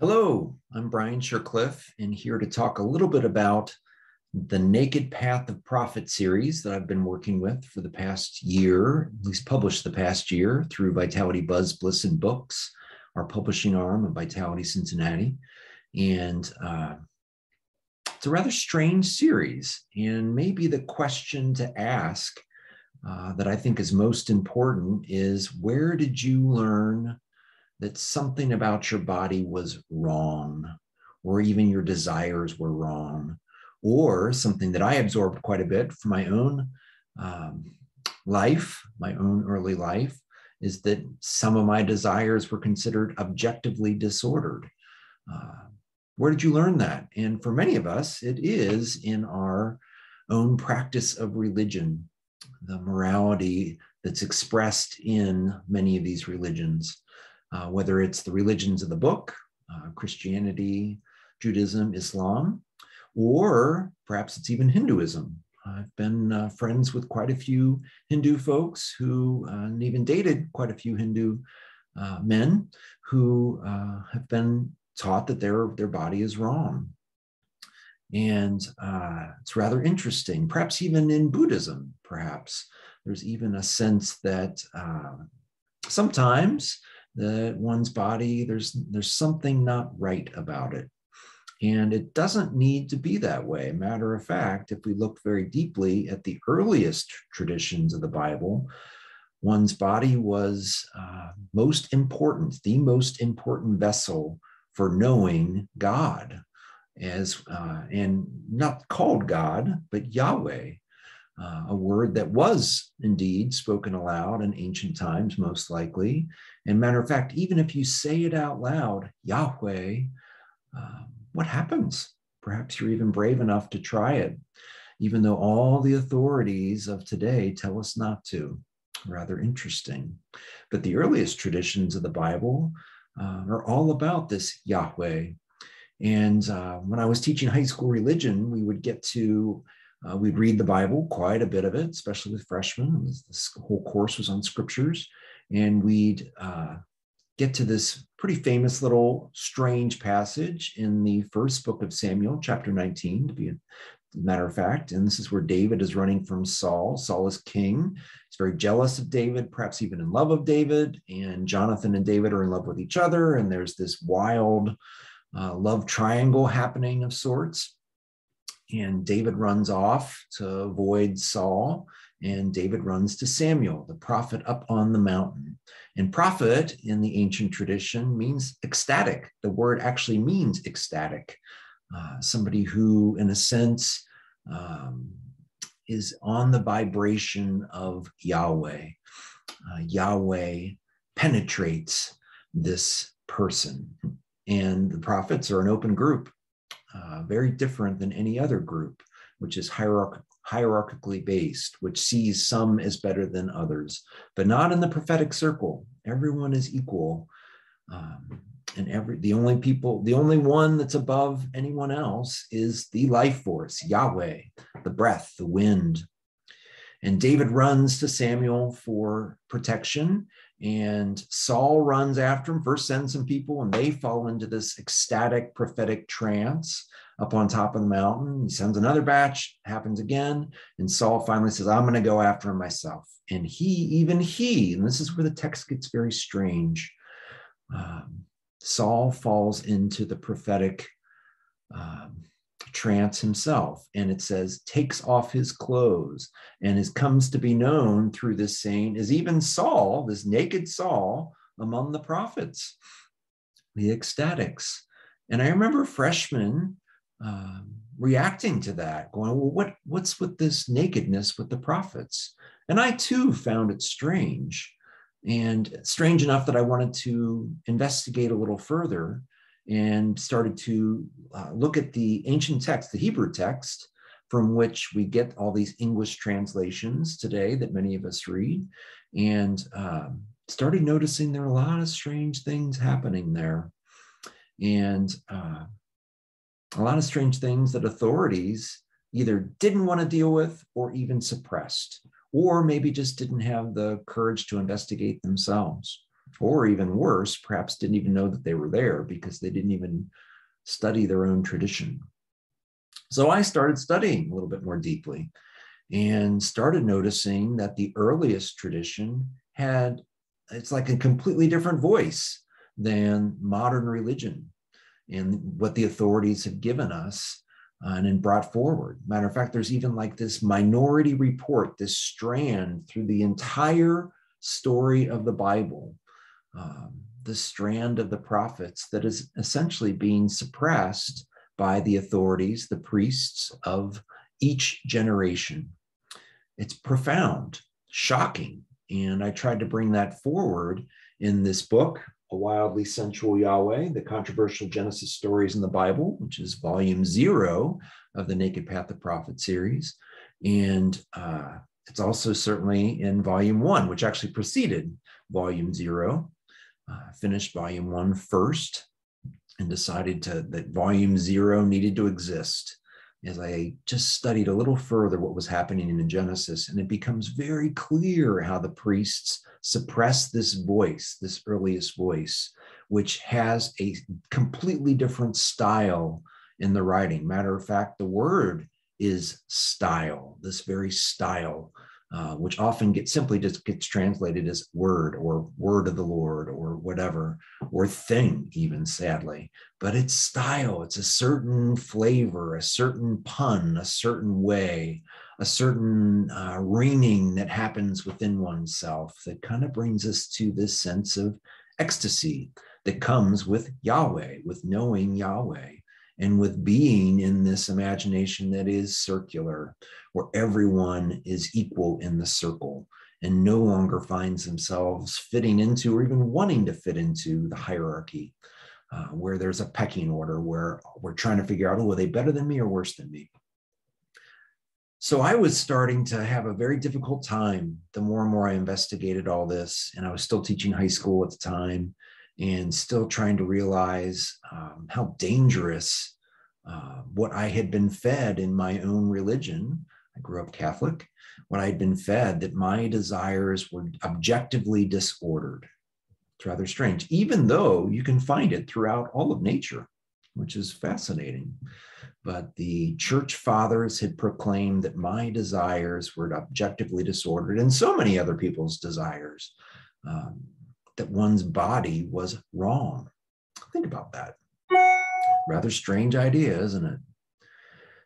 Hello, I'm Brian Shircliff, and here to talk a little bit about the Naked Path of Prophet series that I've been working with for the past year, at least published the past year through Vitality Buzz, Bliss, and Books, our publishing arm of Vitality Cincinnati. And it's a rather strange series. And maybe the question to ask that I think is most important is, where did you learn that something about your body was wrong, or even your desires were wrong? Or something that I absorbed quite a bit from my own life, my own early life, is that some of my desires were considered objectively disordered. Where did you learn that? And for many of us, it is in our own practice of religion, the morality that's expressed in many of these religions. Whether it's the religions of the book, Christianity, Judaism, Islam, or perhaps it's even Hinduism. I've been friends with quite a few Hindu folks who, and even dated quite a few Hindu men who have been taught that their body is wrong. And it's rather interesting. Perhaps even in Buddhism, perhaps there's even a sense that sometimes that one's body, there's something not right about it. And it doesn't need to be that way. Matter of fact, if we look very deeply at the earliest traditions of the Bible, one's body was the most important vessel for knowing God, as and not called God, but Yahweh. A word that was indeed spoken aloud in ancient times, most likely. And matter of fact, even if you say it out loud, Yahweh, what happens? Perhaps you're even brave enough to try it, even though all the authorities of today tell us not to. Rather interesting. But the earliest traditions of the Bible are all about this Yahweh. And when I was teaching high school religion, we would get to we'd read the Bible, quite a bit of it, especially with freshmen. This whole course was on scriptures. And we'd get to this pretty famous little strange passage in the first book of Samuel, chapter 19, to be a matter of fact. And this is where David is running from Saul. Saul is king. He's very jealous of David, perhaps even in love of David. And Jonathan and David are in love with each other. And there's this wild love triangle happening of sorts. And David runs off to avoid Saul, and David runs to Samuel, the prophet up on the mountain. And prophet in the ancient tradition means ecstatic. The word actually means ecstatic. Somebody who, in a sense, is on the vibration of Yahweh. Yahweh penetrates this person. And the prophets are an open group. Very different than any other group, which is hierarchically based, which sees some as better than others, but not in the prophetic circle. Everyone is equal. And the only one that's above anyone else is the life force, Yahweh, the breath, the wind. And David runs to Samuel for protection, and Saul runs after him, first sends some people, and they fall into this ecstatic prophetic trance up on top of the mountain. He sends another batch, happens again, and Saul finally says, I'm going to go after him myself. And and this is where the text gets very strange, Saul falls into the prophetic trance himself, and it says takes off his clothes, and comes to be known through this saying as even Saul, this naked Saul among the prophets, the ecstatics. And I remember freshmen reacting to that, going, well, what's with this nakedness with the prophets? And I too found it strange, and strange enough that I wanted to investigate a little further, and started to look at the ancient text, the Hebrew text, from which we get all these English translations today that many of us read, and started noticing there are a lot of strange things happening there, and a lot of strange things that authorities either didn't want to deal with or even suppressed, or maybe just didn't have the courage to investigate themselves. or even worse, perhaps didn't even know that they were there because they didn't even study their own tradition. So I started studying a little bit more deeply and started noticing that the earliest tradition it's like a completely different voice than modern religion and what the authorities have given us and brought forward. Matter of fact, there's even like this minority report, this strand through the entire story of the Bible, the strand of the prophets that is essentially being suppressed by the authorities, the priests of each generation. It's profound, shocking. And I tried to bring that forward in this book, A Wildly Sensual Yahweh, The Controversial Genesis Stories in the Bible, which is volume 0 of the Naked Path of Prophet series. And it's also certainly in volume 1, which actually preceded volume 0. Finished volume 1 first and decided that volume 0 needed to exist as I just studied a little further what was happening in Genesis. And it becomes very clear how the priests suppress this voice, this earliest voice, which has a completely different style in the writing. Matter of fact, the word is style, this very style, which often simply just gets translated as word or word of the Lord or whatever, or thing even, sadly. But it's style, it's a certain flavor, a certain pun, a certain way, a certain ringing that happens within oneself that kind of brings us to this sense of ecstasy that comes with Yahweh, with knowing Yahweh, and with being in this imagination that is circular, where everyone is equal in the circle and no longer finds themselves fitting into or even wanting to fit into the hierarchy, where there's a pecking order, where we're trying to figure out, are they better than me or worse than me? So I was starting to have a very difficult time the more and more I investigated all this, and I was still teaching high school at the time, and still trying to realize how dangerous what I had been fed in my own religion. I grew up Catholic. What I had been fed, that my desires were objectively disordered. It's rather strange, even though you can find it throughout all of nature, which is fascinating. But the church fathers had proclaimed that my desires were objectively disordered, and so many other people's desires, that one's body was wrong. Think about that. Rather strange idea, isn't it?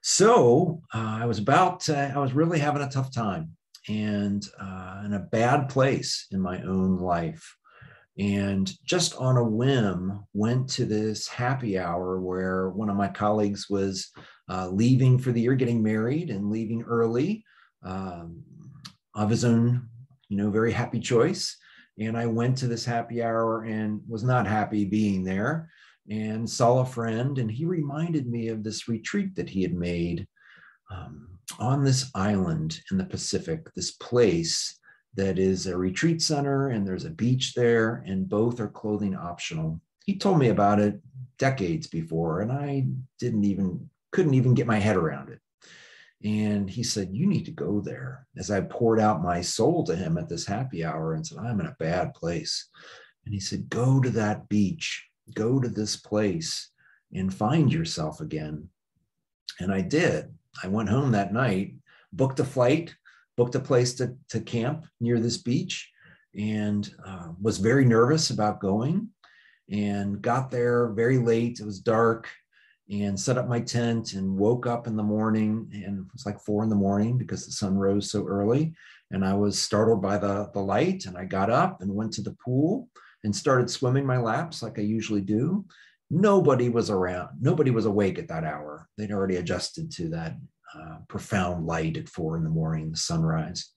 So I was really having a tough time and in a bad place in my own life. And just on a whim, went to this happy hour where one of my colleagues was leaving for the year, getting married and leaving early of his own, very happy choice. And I went to this happy hour and was not happy being there, and saw a friend, and he reminded me of this retreat that he had made on this island in the Pacific, this place that is a retreat center, and there's a beach there, and both are clothing optional. He told me about it decades before, and I couldn't even get my head around it. And he said, you need to go there. As I poured out my soul to him at this happy hour and said, I'm in a bad place. And he said, go to that beach, go to this place and find yourself again. And I did. I went home that night, booked a flight, booked a place to camp near this beach, and was very nervous about going, and got there very late. It was dark, and set up my tent and woke up in the morning, and it was like 4 a.m. because the sun rose so early. And I was startled by the light, and I got up and went to the pool and started swimming my laps like I usually do. Nobody was around. Nobody was awake at that hour. They'd already adjusted to that profound light at 4 a.m, the sunrise.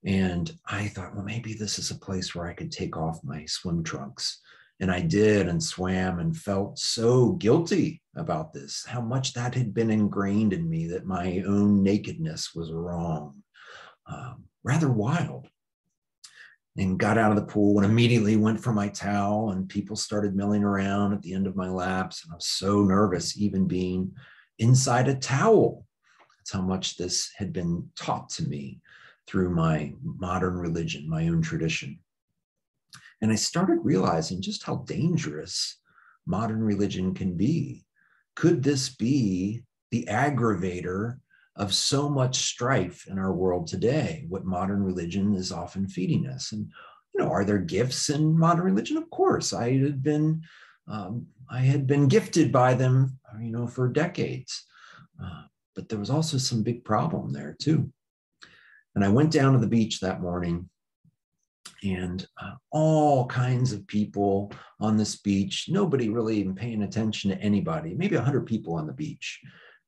And I thought, well, maybe this is a place where I could take off my swim trunks. And I did, and swam, and felt so guilty about this, how much that had been ingrained in me, that my own nakedness was wrong. Rather wild. And got out of the pool and immediately went for my towel, and people started milling around at the end of my laps. And I was so nervous, even being inside a towel. That's how much this had been taught to me through my modern religion, my own tradition. And I started realizing just how dangerous modern religion can be. Could this be the aggravator of so much strife in our world today, what modern religion is often feeding us? And, are there gifts in modern religion? Of course. I had been gifted by them, for decades. But there was also some big problem there too. And I went down to the beach that morning, and all kinds of people on this beach, nobody really even paying attention to anybody, maybe 100 people on the beach,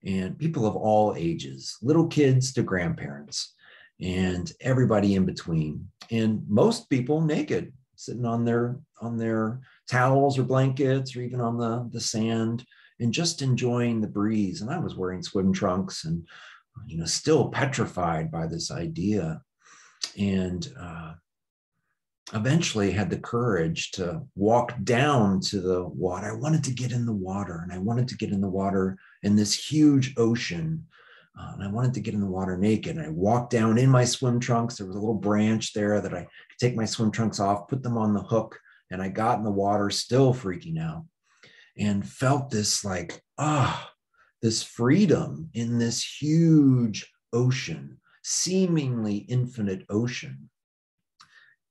and people of all ages, little kids to grandparents, and everybody in between. And most people naked, sitting on their towels or blankets, or even on the sand, and just enjoying the breeze. And I was wearing swim trunks and, still petrified by this idea. And eventually had the courage to walk down to the water. I wanted to get in the water, and I wanted to get in the water in this huge ocean. And I wanted to get in the water naked. And I walked down in my swim trunks. There was a little branch there that I could take my swim trunks off, put them on the hook, and I got in the water, still freaking out, and felt this this freedom in this huge ocean, seemingly infinite ocean,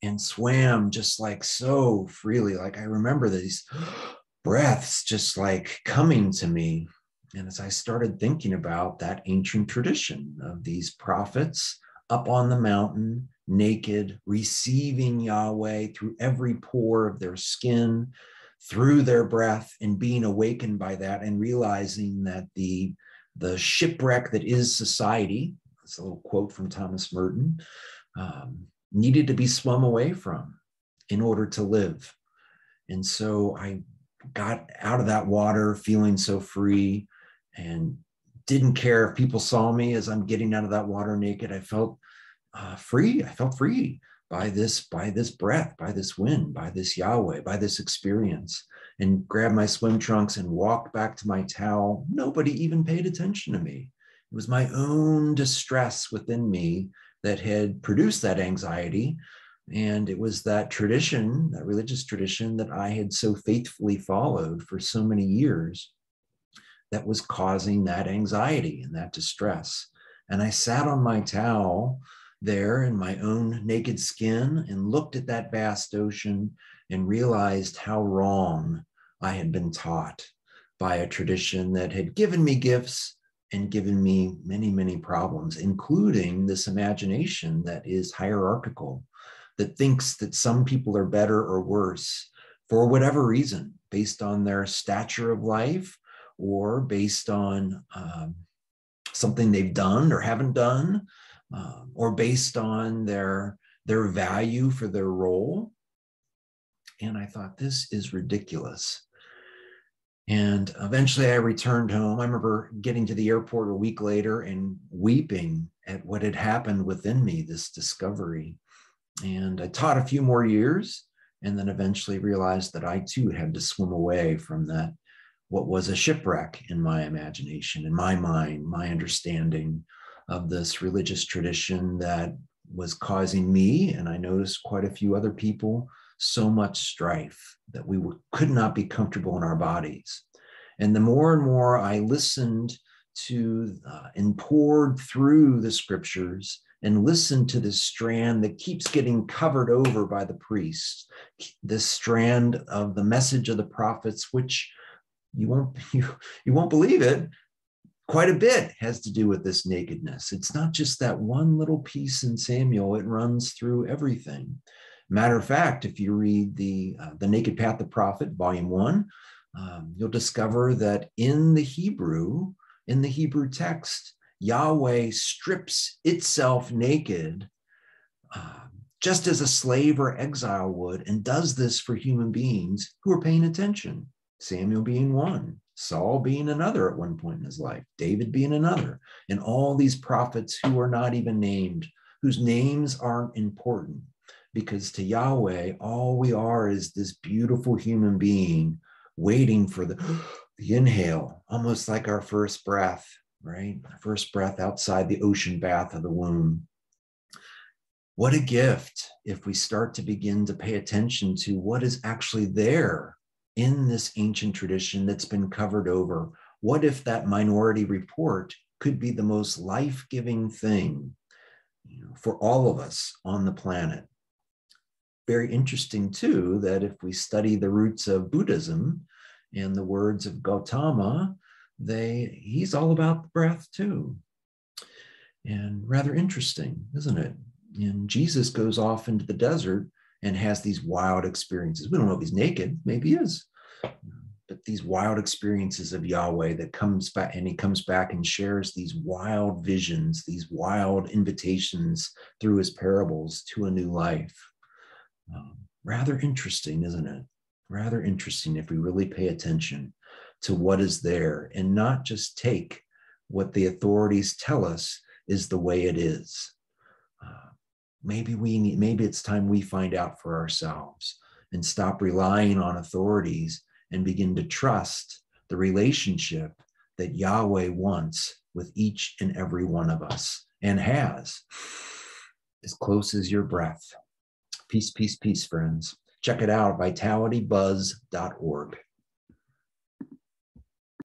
and swam just like so freely. Like I remember these breaths just like coming to me. And as I started thinking about that ancient tradition of these prophets up on the mountain, naked, receiving Yahweh through every pore of their skin, through their breath, and being awakened by that, and realizing that the shipwreck that is society, that's a little quote from Thomas Merton, needed to be swum away from in order to live. And so I got out of that water feeling so free, and didn't care if people saw me as I'm getting out of that water naked. I felt free. I felt free by this breath, by this wind, by this Yahweh, by this experience, and grabbed my swim trunks and walked back to my towel. Nobody even paid attention to me. It was my own distress within me that had produced that anxiety. And it was that tradition, that religious tradition that I had so faithfully followed for so many years, that was causing that anxiety and that distress. And I sat on my towel there in my own naked skin and looked at that vast ocean and realized how wrong I had been taught by a tradition that had given me gifts and given me many, many problems, including this imagination that is hierarchical, that thinks that some people are better or worse for whatever reason, based on their stature of life, or based on something they've done or haven't done, or based on their value for their role. And I thought, this is ridiculous. And eventually I returned home. I remember getting to the airport a week later and weeping at what had happened within me, this discovery. And I taught a few more years, and then eventually realized that I too had to swim away from that, what was a shipwreck in my imagination, in my mind, my understanding of this religious tradition that was causing me, and I noticed quite a few other people, so much strife that we could not be comfortable in our bodies. And the more and more I listened to and poured through the scriptures and listened to this strand that keeps getting covered over by the priests, this strand of the message of the prophets, which you won't believe it, quite a bit has to do with this nakedness. It's not just that one little piece in Samuel, it runs through everything. Matter of fact, if you read the Naked Path of Prophet, Volume 1, you'll discover that in the Hebrew text, Yahweh strips itself naked, just as a slave or exile would, and does this for human beings who are paying attention. Samuel being one, Saul being another at one point in his life, David being another, and all these prophets who are not even named, whose names aren't important, because to Yahweh, all we are is this beautiful human being waiting for the inhale, almost like our first breath, right? Our first breath outside the ocean bath of the womb. What a gift if we start to begin to pay attention to what is actually there in this ancient tradition that's been covered over. What if that minority report could be the most life-giving thing, for all of us on the planet? Very interesting too, that if we study the roots of Buddhism and the words of Gautama, he's all about the breath too. And rather interesting, isn't it? And Jesus goes off into the desert and has these wild experiences. We don't know if he's naked, maybe he is. But these wild experiences of Yahweh that comes back, and he comes back and shares these wild visions, these wild invitations through his parables to a new life. Rather interesting, isn't it? Rather interesting if we really pay attention to what is there and not just take what the authorities tell us is the way it is. Maybe it's time we find out for ourselves and stop relying on authorities and begin to trust the relationship that Yahweh wants with each and every one of us and has, as close as your breath. Peace, peace, peace, friends. Check it out, vitalitybuzz.org.